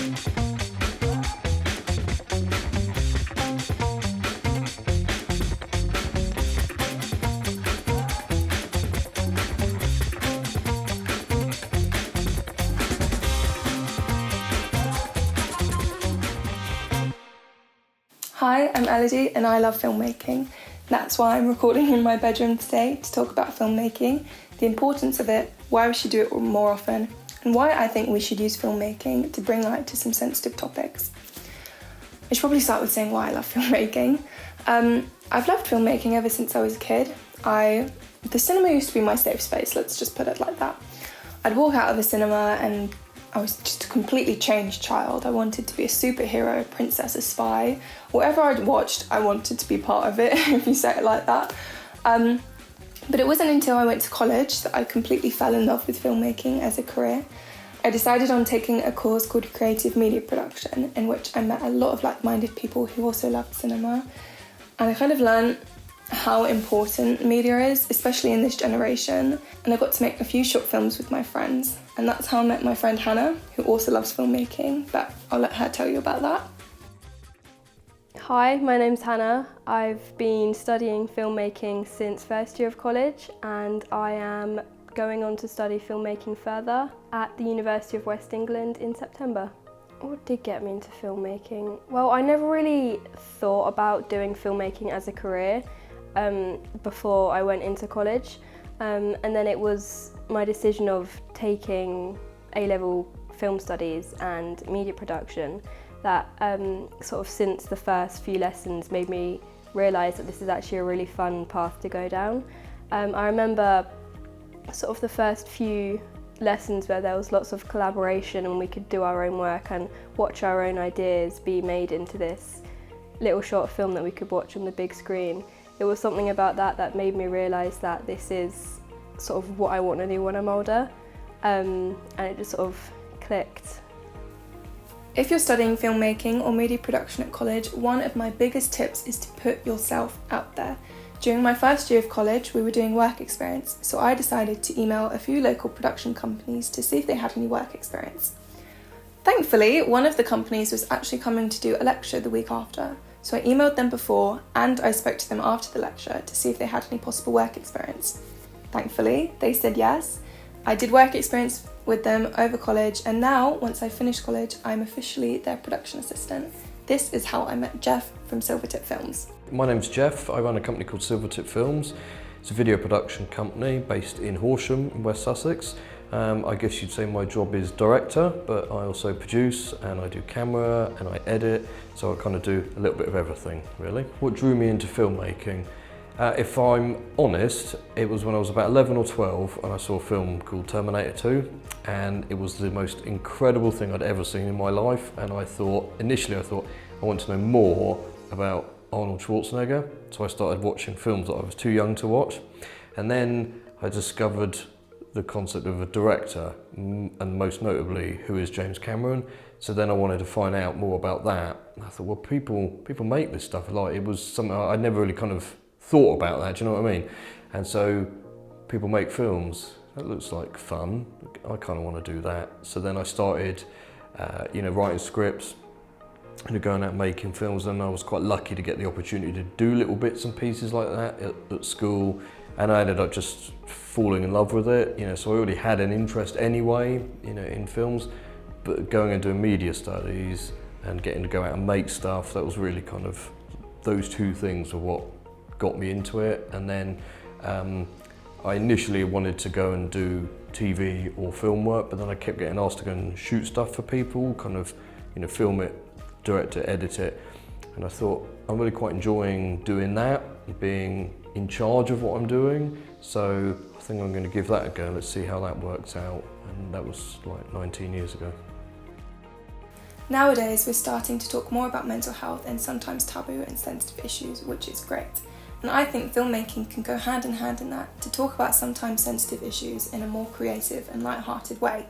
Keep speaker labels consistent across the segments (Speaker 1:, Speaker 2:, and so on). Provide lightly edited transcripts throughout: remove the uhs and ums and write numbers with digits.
Speaker 1: Hi, I'm Elodie and I love filmmaking. That's why I'm recording in my bedroom today to talk about filmmaking, the importance of it, why we should do it more often, and why I think we should use filmmaking to bring light to some sensitive topics. I should probably start with saying why I love filmmaking. I've loved filmmaking ever since I was a kid. The cinema used to be my safe space, let's just put it like that. I'd walk out of the cinema and I was just a completely changed child. I wanted to be a superhero, a princess, a spy. Whatever I'd watched, I wanted to be part of it, if you say it like that. But it wasn't until I went to college that I completely fell in love with filmmaking as a career. I decided on taking a course called Creative Media Production, in which I met a lot of like-minded people who also loved cinema. And I kind of learned how important media is, especially in this generation. And I got to make a few short films with my friends. And that's how I met my friend Hannah, who also loves filmmaking, but I'll let her tell you about that.
Speaker 2: Hi, my name's Hannah. I've been studying filmmaking since first year of college, and I am going on to study filmmaking further at the University of West England in September. What did get me into filmmaking? Well, I never really thought about doing filmmaking as a career before I went into college, and then it was my decision of taking A-level film studies and media production that sort of since the first few lessons made me realise that this is actually a really fun path to go down. I remember sort of the first few lessons where there was lots of collaboration and we could do our own work and watch our own ideas be made into this little short film that we could watch on the big screen. It was something about that made me realise that this is sort of what I want to do when I'm older, and it just sort of clicked.
Speaker 1: If you're studying filmmaking or media production at college, one of my biggest tips is to put yourself out there. During my first year of college, we were doing work experience, so I decided to email a few local production companies to see if they had any work experience. Thankfully, one of the companies was actually coming to do a lecture the week after, so I emailed them before and I spoke to them after the lecture to see if they had any possible work experience. Thankfully, they said yes. I did work experience with them over college, and now, once I finished college, I'm officially their production assistant. This is how I met Jeff from Silvertip Films.
Speaker 3: My name's Jeff. I run a company called Silvertip Films. It's a video production company based in Horsham in West Sussex. I guess you'd say my job is director, but I also produce and I do camera and I edit, so I kind of do a little bit of everything, really. What drew me into filmmaking? If I'm honest, it was when I was about 11 or 12 and I saw a film called Terminator 2, and it was the most incredible thing I'd ever seen in my life, and initially I thought I want to know more about Arnold Schwarzenegger, so I started watching films that I was too young to watch, and then I discovered the concept of a director, and most notably who is James Cameron. So then I wanted to find out more about that. And I thought, well, people make this stuff. Like, it was something I'd never really kind of thought about that, do you know what I mean? And so people make films, that looks like fun, I kind of want to do that. So then I started writing scripts and going out making films, and I was quite lucky to get the opportunity to do little bits and pieces like that at school, and I ended up just falling in love with it, so I already had an interest anyway, in films, but going and doing media studies and getting to go out and make stuff, that was really kind of, those two things were what got me into it. And then I initially wanted to go and do TV or film work, but then I kept getting asked to go and shoot stuff for people, kind of, film it, direct it, edit it. And I thought, I'm really quite enjoying doing that, being in charge of what I'm doing. So I think I'm going to give that a go. Let's see how that works out. And that was like 19 years ago.
Speaker 1: Nowadays, we're starting to talk more about mental health and sometimes taboo and sensitive issues, which is great. And I think filmmaking can go hand in hand in that, to talk about sometimes sensitive issues in a more creative and light-hearted way.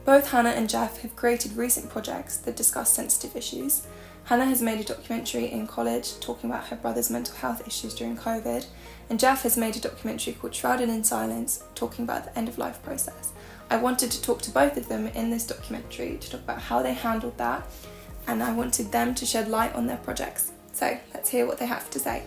Speaker 1: Both Hannah and Jeff have created recent projects that discuss sensitive issues. Hannah has made a documentary in college talking about her brother's mental health issues during COVID, and Jeff has made a documentary called Shrouded in Silence talking about the end-of-life process. I wanted to talk to both of them in this documentary to talk about how they handled that, and I wanted them to shed light on their projects. So let's hear what they have to say.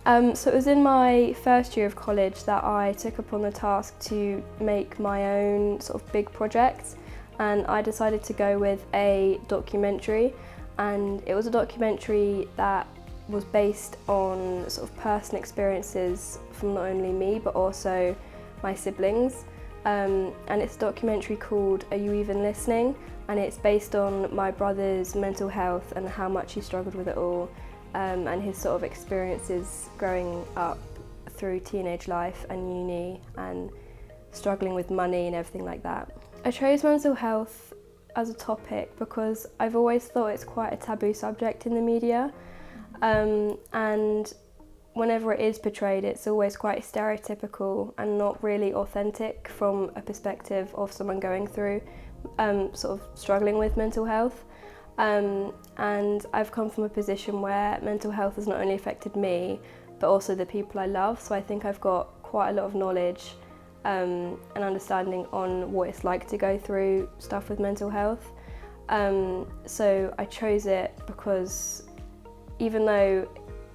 Speaker 2: So it was in my first year of college that I took upon the task to make my own sort of big project, and I decided to go with a documentary, and it was a documentary that was based on sort of personal experiences from not only me but also my siblings, and it's a documentary called Are You Even Listening? And it's based on my brother's mental health and how much he struggled with it all, and his sort of experiences growing up through teenage life and uni and struggling with money and everything like that. I chose mental health as a topic because I've always thought it's quite a taboo subject in the media, and whenever it is portrayed it's always quite stereotypical and not really authentic from a perspective of someone going through sort of struggling with mental health. And I've come from a position where mental health has not only affected me but also the people I love, so I think I've got quite a lot of knowledge and understanding on what it's like to go through stuff with mental health. So I chose it because even though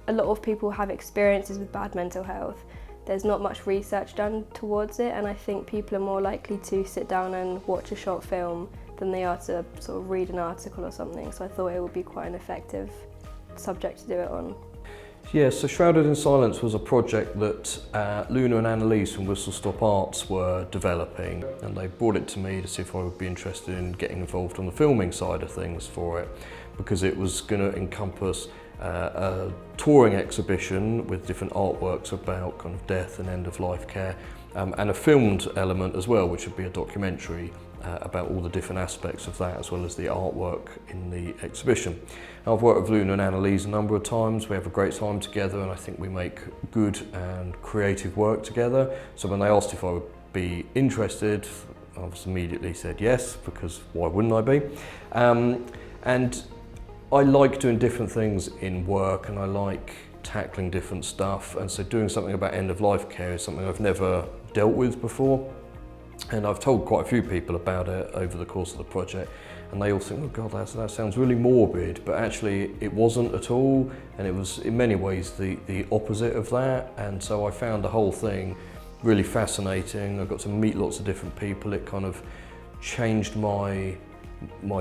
Speaker 2: a lot of people have experiences with bad mental health, there's not much research done towards it, and I think people are more likely to sit down and watch a short film than they are to sort of read an article or something, so I thought it would be quite an effective subject to do it on.
Speaker 3: Yeah, so Shrouded in Silence was a project that Luna and Annalise from Whistle Stop Arts were developing, and they brought it to me to see if I would be interested in getting involved on the filming side of things for it, because it was going to encompass a touring exhibition with different artworks about kind of death and end-of-life care, and a filmed element as well, which would be a documentary about all the different aspects of that, as well as the artwork in the exhibition. I've worked with Luna and Annalise a number of times. We have a great time together, and I think we make good and creative work together. So when they asked if I would be interested, I was immediately said yes, because why wouldn't I be? And I like doing different things in work, and I like tackling different stuff, and so doing something about end-of-life care is something I've never dealt with before. And I've told quite a few people about it over the course of the project, and they all think, oh God, that sounds really morbid, but actually it wasn't at all, and it was in many ways the opposite of that. And so I found the whole thing really fascinating. I got to meet lots of different people. It kind of changed my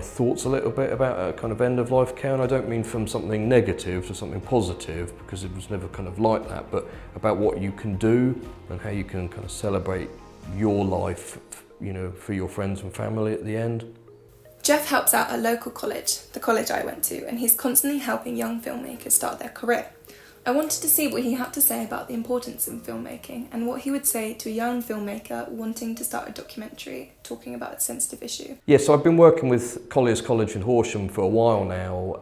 Speaker 3: thoughts a little bit about a kind of end-of-life care, and I don't mean from something negative to something positive, because it was never kind of like that, but about what you can do and how you can kind of celebrate your life, you know, for your friends and family at the end.
Speaker 1: Jeff helps out at a local college, the college I went to, and he's constantly helping young filmmakers start their career. I wanted to see what he had to say about the importance of filmmaking and what he would say to a young filmmaker wanting to start a documentary talking about a sensitive issue.
Speaker 3: Yes, so I've been working with Collier's College in Horsham for a while now,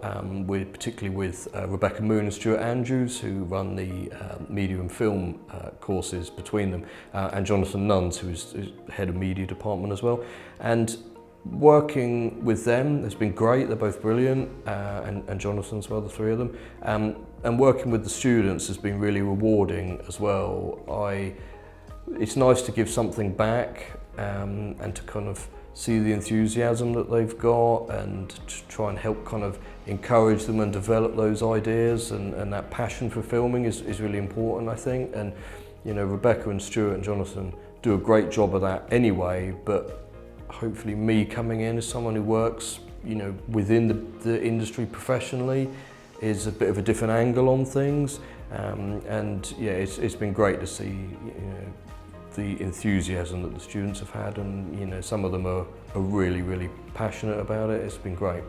Speaker 3: particularly with Rebecca Moon and Stuart Andrews, who run the media and film courses between them, and Jonathan Nuns, who is head of media department as well. And working with them has been great. They're both brilliant, and Jonathan as well, the three of them. And working with the students has been really rewarding as well. It's nice to give something back, and to kind of see the enthusiasm that they've got, and to try and help kind of encourage them and develop those ideas, and that passion for filming is really important, I think. And you know, Rebecca and Stuart and Jonathan do a great job of that anyway, but hopefully me coming in as someone who works, you know, within the industry professionally is a bit of a different angle on things, and yeah, it's been great to see, you know, the enthusiasm that the students have had, and you know, some of them are really passionate about it. It's been great.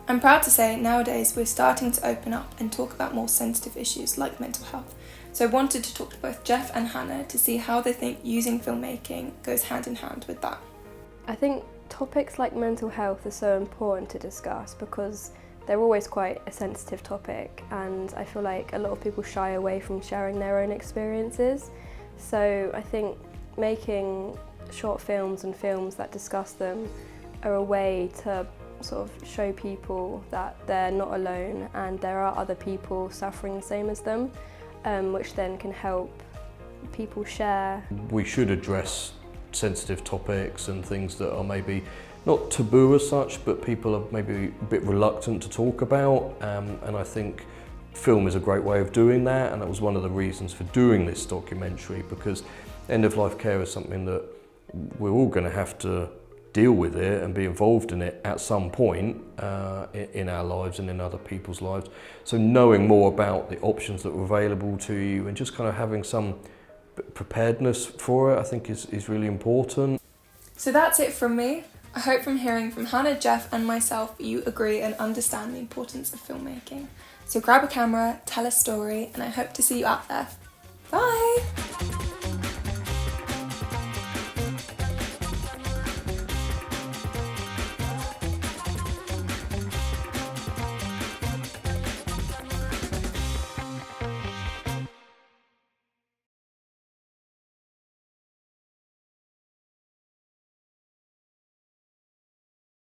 Speaker 1: I'm proud to say nowadays we're starting to open up and talk about more sensitive issues like mental health. So I wanted to talk to both Jeff and Hannah to see how they think using filmmaking goes hand in hand with that.
Speaker 2: I think topics like mental health are so important to discuss because they're always quite a sensitive topic, and I feel like a lot of people shy away from sharing their own experiences. So I think making short films and films that discuss them are a way to sort of show people that they're not alone and there are other people suffering the same as them, which then can help people share.
Speaker 3: We should address sensitive topics and things that are maybe not taboo as such, but people are maybe a bit reluctant to talk about, and I think film is a great way of doing that, and that was one of the reasons for doing this documentary, because end-of-life care is something that we're all going to have to deal with it and be involved in it at some point in our lives and in other people's lives. So knowing more about the options that are available to you and just kind of having some preparedness for it, I think is really important.
Speaker 1: So that's it from me. I hope from hearing from Hannah, Jeff and myself you agree and understand the importance of filmmaking. So grab a camera, tell a story, and I hope to see you out there. Bye!